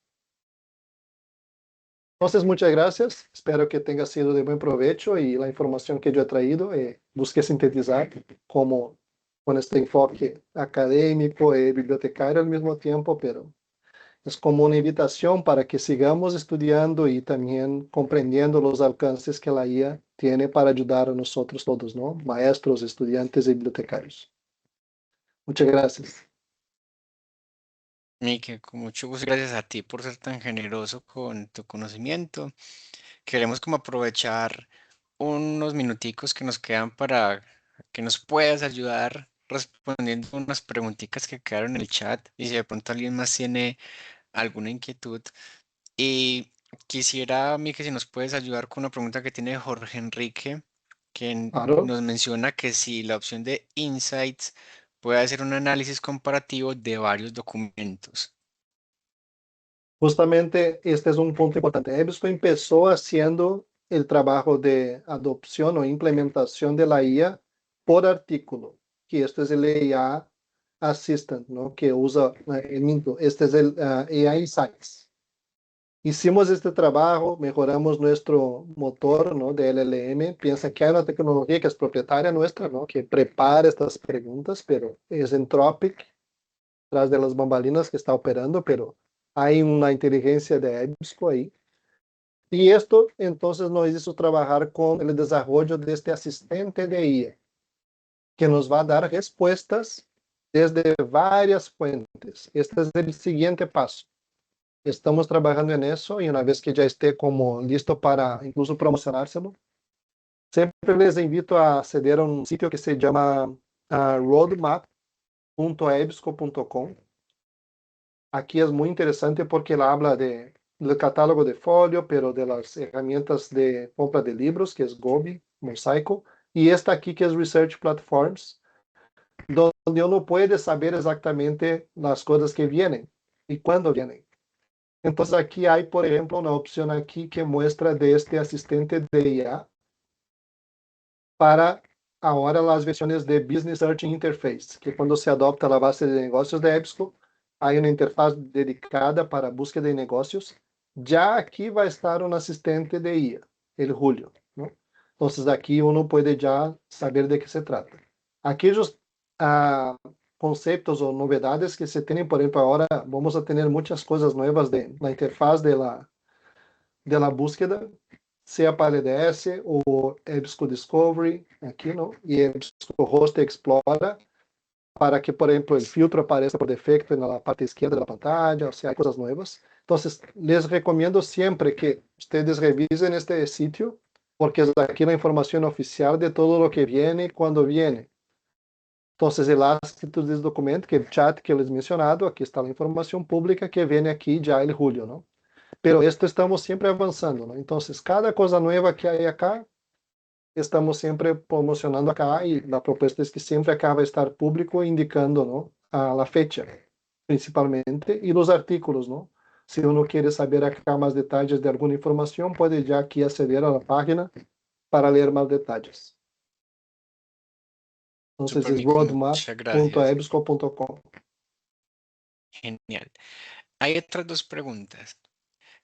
Entonces, muchas gracias. Espero que tenga sido de buen provecho y la información que yo he traído busqué sintetizar como con este enfoque académico y bibliotecario al mismo tiempo, pero es como una invitación para que sigamos estudiando y también comprendiendo los alcances que la IA tiene para ayudar a nosotros todos, ¿no? Maestros, estudiantes y bibliotecarios. Muchas gracias. Mike, con mucho gusto, gracias a ti por ser tan generoso con tu conocimiento. Queremos como aprovechar unos minuticos que nos quedan para que nos puedas ayudar respondiendo unas preguntitas que quedaron en el chat y si de pronto alguien más tiene alguna inquietud. Y quisiera, Mike, si nos puedes ayudar con una pregunta que tiene Jorge Enrique, que Claro. nos menciona que si la opción de Insights puede hacer un análisis comparativo de varios documentos. Justamente este es un punto importante. EBSCO empezó haciendo el trabajo de adopción o implementación de la IA por artículo, que esto es el EIA Assistant, ¿no? Que usa el mismo. Este es el AI Insights. Hicimos este trabajo, mejoramos nuestro motor, ¿no? De LLM. Piensa que hay una tecnología que es propietaria nuestra, ¿no? Que prepara estas preguntas, pero es Anthropic, tras de las bambalinas que está operando, pero hay una inteligencia de EBSCO ahí. Y esto entonces nos hizo trabajar con el desarrollo de este asistente de IA, que nos va a dar respuestas desde varias fuentes. Este es el siguiente paso. Estamos trabajando en eso y una vez que ya esté como listo para incluso promocionárselo, siempre les invito a acceder a un sitio que se llama roadmap.ebsco.com. Aquí es muy interesante porque él habla del catálogo de folio, pero de las herramientas de compra de libros, que es Gobi, Mosaico, y esta aquí que es Research Platforms, donde uno puede saber exactamente las cosas que vienen y cuándo vienen. Entonces aquí hay, por ejemplo, una opción aquí que muestra de este asistente de IA para ahora las versiones de Business Search Interface, que cuando se adopta la base de negocios de EBSCO, hay una interfaz dedicada para búsqueda de negocios. Ya aquí va a estar un asistente de IA, el Julio, ¿no? Entonces aquí uno puede ya saber de qué se trata. Aquellos conceptos o novedades que se tienen, por ejemplo, ahora vamos a tener muchas cosas nuevas de la interfaz de la búsqueda, sea para EDS o EBSCO Discovery, aqui, ¿no? Y EBSCO Host Explora, para que, por ejemplo, el filtro aparezca por defecto en la parte izquierda de la pantalla, o sea, hay cosas nuevas. Entonces, les recomiendo siempre que ustedes revisen este sitio, porque es aquí la información oficial de todo lo que viene, cuando viene. Entonces, el ASCII del documento, que el chat que les he mencionado, aquí está la información pública que viene aquí ya el julio, ¿no? Pero esto estamos siempre avanzando, ¿no? Entonces, cada cosa nueva que hay acá, estamos siempre promocionando acá y la propuesta es que siempre acá va a estar público indicando, ¿no? A la fecha, principalmente, y los artículos, ¿no? Si uno quiere saber acá más detalles de alguna información, puede ya aquí acceder a la página para leer más detalles. Entonces, Súper es bien, muchas gracias. roadmap.ebsco.com. Genial. Hay otras dos preguntas.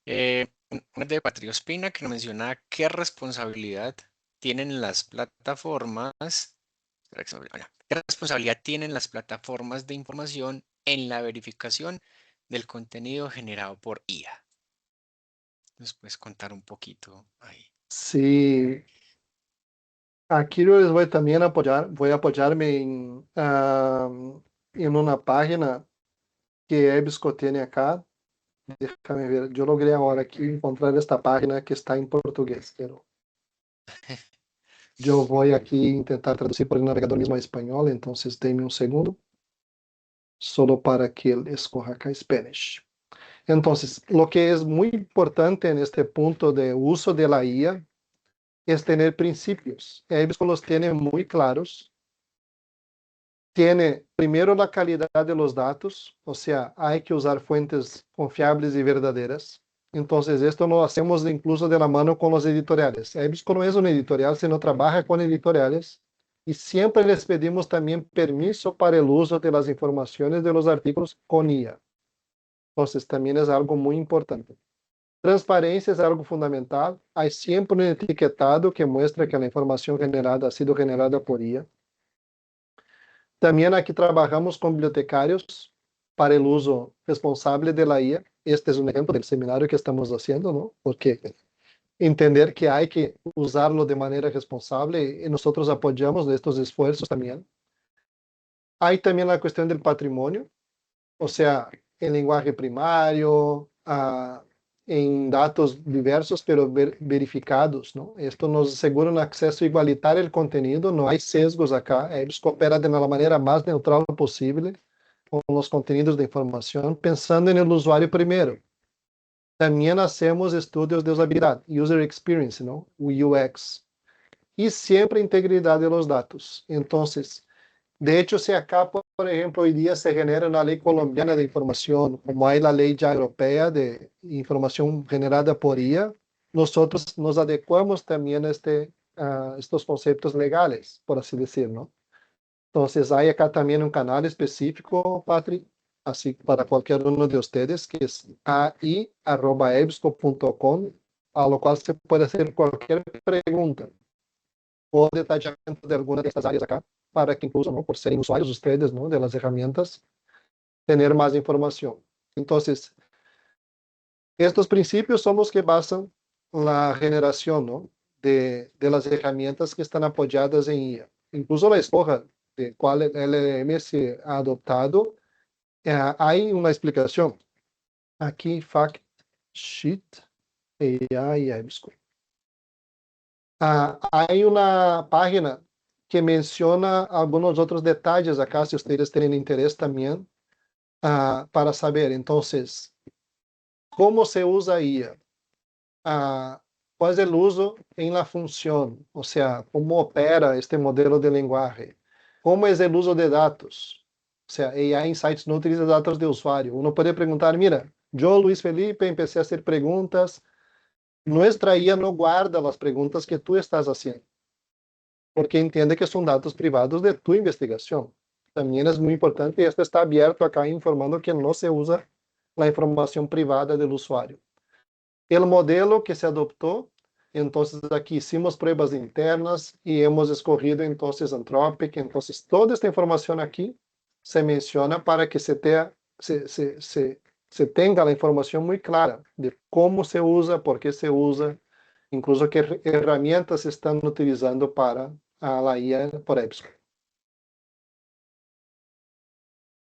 Una de Patria Ospina que nos menciona qué responsabilidad tienen las plataformas, espera que se me olvidó, qué responsabilidad tienen las plataformas de información en la verificación del contenido generado por IA. ¿Nos puedes contar un poquito ahí? Sí, aquí yo les voy también a apoyar, voy a apoyarme en una página que EBSCO tiene acá. Déjame ver, yo logré ahora aquí encontrar esta página que está en portugués, pero yo voy aquí a intentar traducir por el navegador mismo a español, entonces denme un segundo, solo para que él escoja acá Spanish. Entonces, lo que es muy importante en este punto de uso de la IA es tener principios. EBSCO los tiene muy claros. Tiene primero la calidad de los datos, o sea, hay que usar fuentes confiables y verdaderas. Entonces, esto lo hacemos incluso de la mano con los editoriales. EBSCO no es un editorial, sino trabaja con editoriales y siempre les pedimos también permiso para el uso de las informaciones de los artículos con IA. Entonces, también es algo muy importante. Transparencia es algo fundamental. Hay siempre un etiquetado que muestra que la información generada ha sido generada por IA. También aquí trabajamos con bibliotecarios para el uso responsable de la IA. Este es un ejemplo del seminario que estamos haciendo, ¿no? Porque entender que hay que usarlo de manera responsable y nosotros apoyamos estos esfuerzos también. Hay también la cuestión del patrimonio, o sea, en lenguaje primario, en datos diversos, pero verificados, ¿no? Esto nos asegura un acceso igualitario al contenido, no hay sesgos acá, ellos cooperan de la manera más neutral posible con los contenidos de información, pensando en el usuario primero. También hacemos estudios de usabilidad, user experience, ¿no? UX. Y siempre integridad de los datos. Entonces, de hecho, si acá, por ejemplo, hoy día se genera una ley colombiana de información, como hay la ley ya europea de información generada por IA, nosotros nos adecuamos también a estos conceptos legales, por así decirlo, ¿no? Entonces, hay acá también un canal específico, Patrick, así para cualquier uno de ustedes, que es ai@ebsco.com, a lo cual se puede hacer cualquier pregunta o detallamento de alguna de estas áreas acá, para que incluso, ¿no? Por serem usuarios ustedes, ¿no? De las herramientas, tener más información. Entonces, estos principios son los que basan la generación, ¿no? De las herramientas que están apoyadas en IA. Incluso la escoja de cuál LLM se ha adoptado, hay una explicación. Aquí, Fact Sheet AI EBSCO. Hay una página que menciona algunos otros detalles acá, si ustedes tienen interés también, para saber. Entonces, ¿cómo se usa IA? ¿Cuál es el uso en la función? O sea, ¿cómo opera este modelo de lenguaje? ¿Cómo es el uso de datos? O sea, AI Insights no utiliza datos de usuario. Uno puede preguntar, mira, yo, Luis Felipe, empecé a hacer preguntas. Nuestra IA no guarda las preguntas que tú estás haciendo, porque entiende que son datos privados de tu investigación. También es muy importante, y esto está abierto acá informando que no se usa la información privada del usuario. El modelo que se adoptó, entonces aquí hicimos pruebas internas y hemos escogido entonces Anthropic. Entonces toda esta información aquí se menciona para que se tenga la información muy clara de cómo se usa, por qué se usa, incluso qué herramientas se están utilizando para la IA por EBSCO.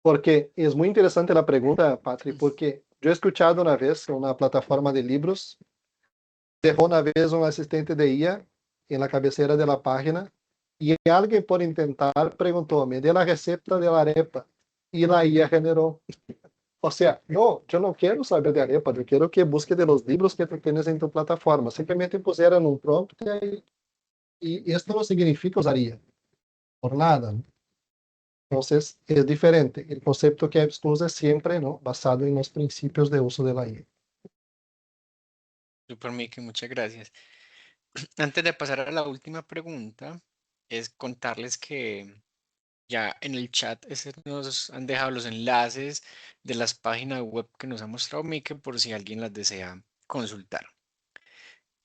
Porque es muy interesante la pregunta, Patrick, porque yo he escuchado una vez en una plataforma de libros, dejó una vez un asistente de IA en la cabecera de la página y alguien por intentar preguntó, me dé la receta de la arepa y la IA generó. O sea, no, yo no quiero saber de arepa, yo quiero que busque de los libros que tú tienes en tu plataforma. Simplemente pusieron un prompt y esto no significa usar IA, por nada, ¿no? Entonces, es diferente. El concepto que EBSCO usa es siempre, ¿no? Basado en los principios de uso de la IA. Super Miki, muchas gracias. Antes de pasar a la última pregunta, es contarles que ya en el chat nos han dejado los enlaces de las páginas web que nos ha mostrado Mike por si alguien las desea consultar.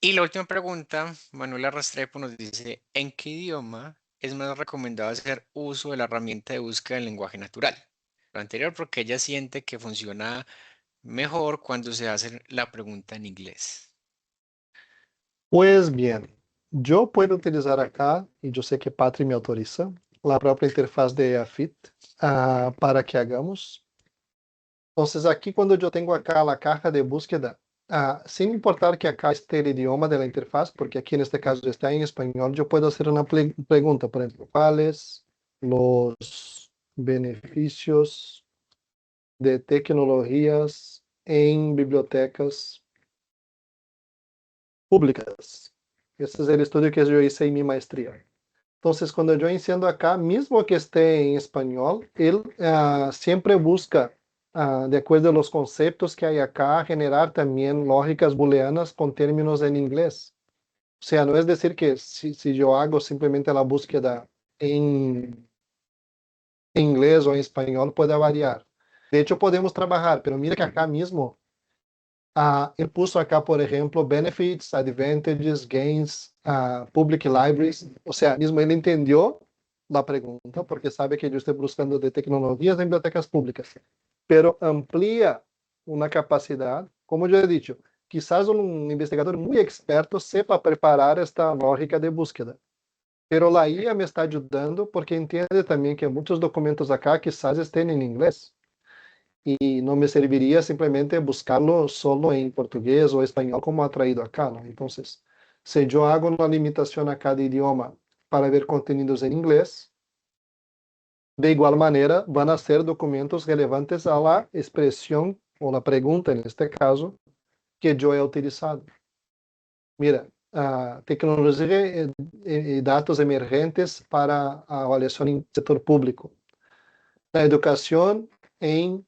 Y la última pregunta, Manuela Restrepo nos dice, ¿en qué idioma es más recomendado hacer uso de la herramienta de búsqueda del lenguaje natural? Lo anterior porque ella siente que funciona mejor cuando se hace la pregunta en inglés. Pues bien, yo puedo utilizar acá, y yo sé que Patri me autoriza, la propia interfaz de AFIT para que hagamos. Entonces, aquí cuando yo tengo acá la caja de búsqueda, sin importar que acá esté el idioma de la interfaz, porque aquí en este caso está en español, yo puedo hacer una pregunta, por ejemplo, ¿cuáles los beneficios de tecnologías en bibliotecas públicas? Ese es el estudio que yo hice en mi maestría. Entonces, cuando yo enciendo acá, mismo que esté en español, él siempre busca, de acuerdo a los conceptos que hay acá, generar también lógicas booleanas con términos en inglés. O sea, no es decir que si yo hago simplemente la búsqueda en inglés o en español, pueda variar. De hecho, podemos trabajar, pero mira que acá mismo él puso acá, por ejemplo, benefits, advantages, gains, public libraries. O sea, mismo él entendió la pregunta porque sabe que yo estoy buscando de tecnologías en bibliotecas públicas, pero amplía una capacidad, como yo he dicho, quizás un investigador muy experto sepa preparar esta lógica de búsqueda, pero la IA me está ayudando porque entiende también que muchos documentos acá quizás estén en inglés y no me serviría simplemente buscarlo solo en portugués o español como ha traído acá, ¿no? Entonces, si yo hago una limitación a cada idioma para ver contenidos en inglés, de igual manera van a ser documentos relevantes a la expresión o la pregunta, en este caso, que yo he utilizado. Mira, tecnología y datos emergentes para avaliación en sector público. La educación en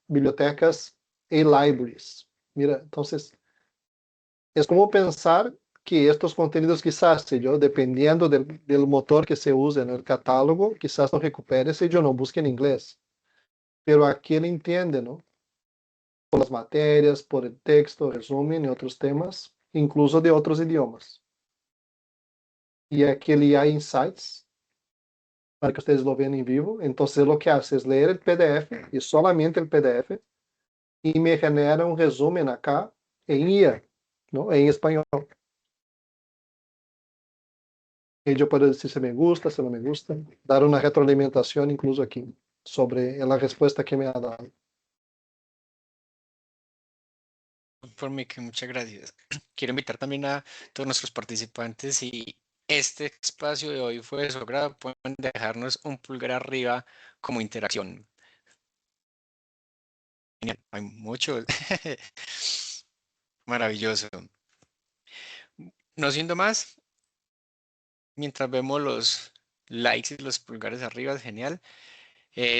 bibliotecas e libraries. Mira, entonces, es como pensar que estos contenidos quizás, se yo, dependiendo del motor que se use en el catálogo, quizás no recupere si yo no busque en inglés. Pero aquí él entiende, ¿no? Por las materias, por el texto, resumen y otros temas, incluso de otros idiomas. Y aquí el IA Insights, para que ustedes lo vean en vivo. Entonces lo que hace es leer el PDF y solamente el PDF y me genera un resumen acá en IA, ¿no? En español. Y yo puedo decir si me gusta, si no me gusta, dar una retroalimentación incluso aquí sobre la respuesta que me ha dado. Por mí, que muchas gracias. Quiero invitar también a todos nuestros participantes, si este espacio de hoy fue de su agrado, pueden dejarnos un pulgar arriba como interacción. Genial, hay mucho. Maravilloso. No siendo más, mientras vemos los likes y los pulgares arriba, es genial.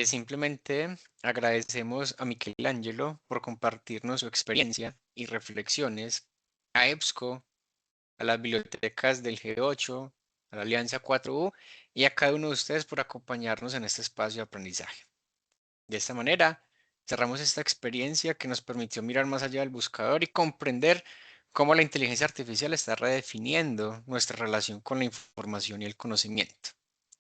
Simplemente agradecemos a Michelangelo por compartirnos su experiencia y reflexiones, a EBSCO, a las bibliotecas del G8, a la Alianza 4U y a cada uno de ustedes por acompañarnos en este espacio de aprendizaje. De esta manera, cerramos esta experiencia que nos permitió mirar más allá del buscador y comprender cómo la inteligencia artificial está redefiniendo nuestra relación con la información y el conocimiento.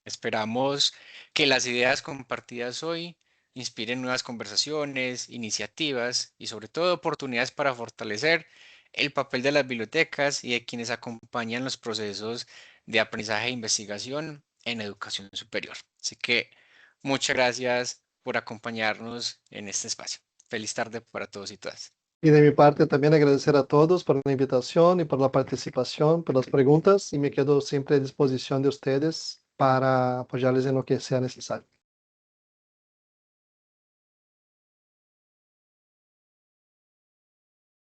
Esperamos que las ideas compartidas hoy inspiren nuevas conversaciones, iniciativas y sobre todo oportunidades para fortalecer el papel de las bibliotecas y de quienes acompañan los procesos de aprendizaje e investigación en educación superior. Así que muchas gracias por acompañarnos en este espacio. Feliz tarde para todos y todas. Y de mi parte también agradecer a todos por la invitación y por la participación, por las preguntas, y me quedo siempre a disposición de ustedes para apoyarles en lo que sea necesario.